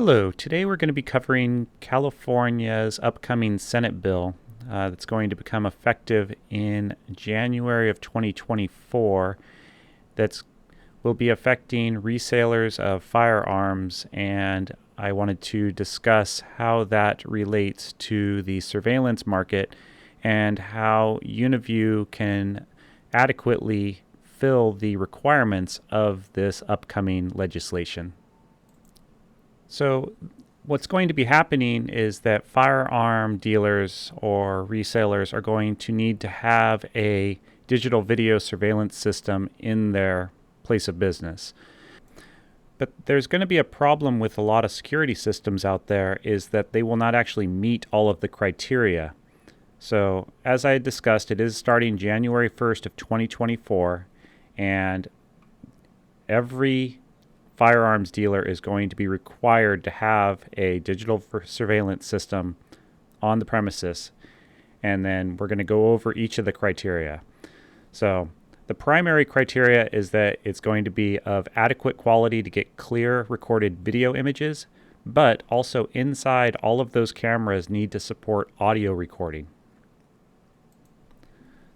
Hello, today we're going to be covering California's upcoming Senate bill that's going to become effective in January of 2024 that will be affecting resellers of firearms, and I wanted to discuss how that relates to the surveillance market and how Uniview can adequately fill the requirements of this upcoming legislation. So what's going to be happening is that firearm dealers or resellers are going to need to have a digital video surveillance system in their place of business. But there's going to be a problem with a lot of security systems out there is that they will not actually meet all of the criteria. So as I discussed, it is starting January 1st of 2024, and every firearms dealer is going to be required to have a digital surveillance system on the premises, and then we're going to go over each of the criteria. So the primary criteria is that it's going to be of adequate quality to get clear recorded video images, but also inside all of those cameras need to support audio recording.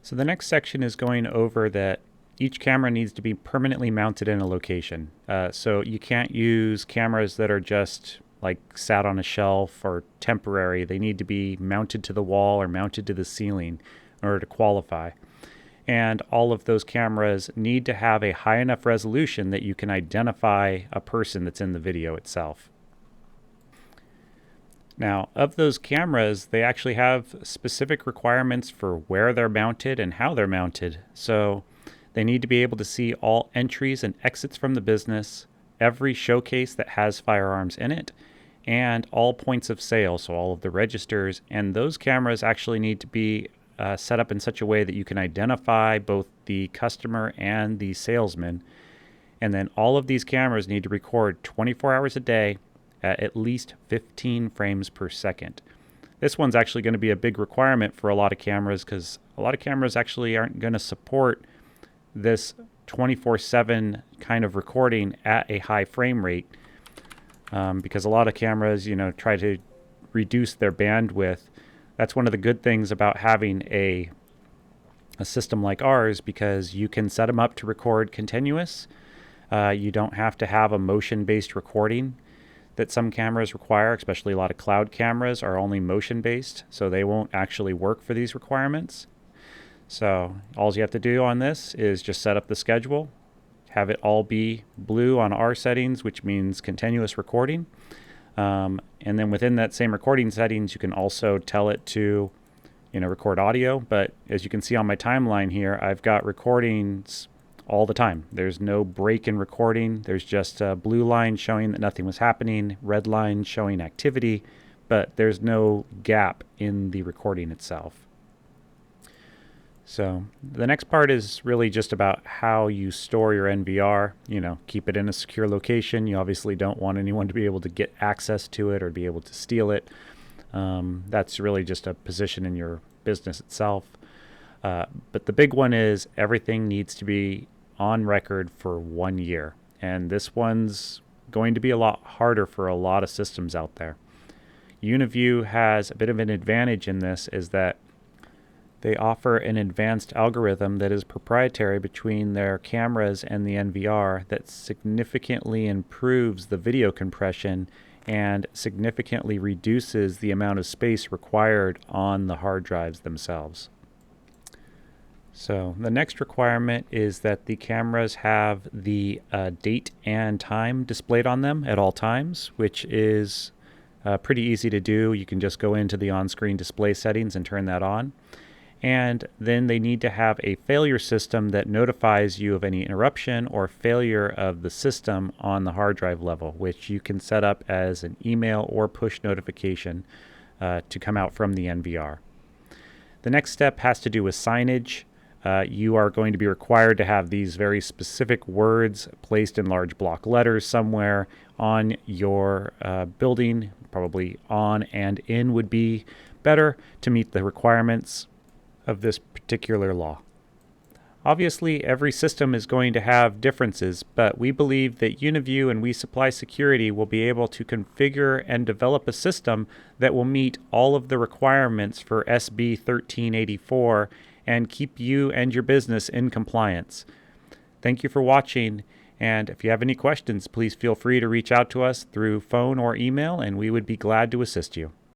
So the next section is going over that each camera needs to be permanently mounted in a location. So you can't use cameras that are just like sat on a shelf or temporary. They need to be mounted to the wall or mounted to the ceiling in order to qualify. And all of those cameras need to have a high enough resolution that you can identify a person that's in the video itself. Now, of those cameras, they actually have specific requirements for where they're mounted and how they're mounted. So they need to be able to see all entries and exits from the business, every showcase that has firearms in it, and all points of sale, so all of the registers. And those cameras actually need to be set up in such a way that you can identify both the customer and the salesman. And then all of these cameras need to record 24 hours a day at least 15 frames per second. This one's actually going to be a big requirement for a lot of cameras because a lot of cameras actually aren't going to support this 24/7 kind of recording at a high frame rate because a lot of cameras, try to reduce their bandwidth. That's one of the good things about having a system like ours, because you can set them up to record continuous. You don't have to have a motion-based recording that some cameras require, especially a lot of cloud cameras are only motion-based, so they won't actually work for these requirements. So all you have to do on this is just set up the schedule, have it all be blue on our settings, which means continuous recording. And then within that same recording settings, you can also tell it to, record audio. But as you can see on my timeline here, I've got recordings all the time. There's no break in recording. There's just a blue line showing that nothing was happening, red line showing activity, but there's no gap in the recording itself. So the next part is really just about how you store your NVR. Keep it in a secure location. You obviously don't want anyone to be able to get access to it or be able to steal it. That's really just a position in your business itself. But the big one is everything needs to be on record for 1 year. And this one's going to be a lot harder for a lot of systems out there. Uniview has a bit of an advantage in this, is that they offer an advanced algorithm that is proprietary between their cameras and the NVR that significantly improves the video compression and significantly reduces the amount of space required on the hard drives themselves. So the next requirement is that the cameras have the date and time displayed on them at all times, which is pretty easy to do. You can just go into the on-screen display settings and turn that on. And then they need to have a failure system that notifies you of any interruption or failure of the system on the hard drive level, which you can set up as an email or push notification to come out from the NVR. The next step has to do with signage. You are going to be required to have these very specific words placed in large block letters somewhere on your building. Probably on and in would be better to meet the requirements of this particular law. Obviously, every system is going to have differences, but we believe that Uniview and We Supply Security will be able to configure and develop a system that will meet all of the requirements for SB 1384 and keep you and your business in compliance. Thank you for watching, and if you have any questions, please feel free to reach out to us through phone or email, and we would be glad to assist you.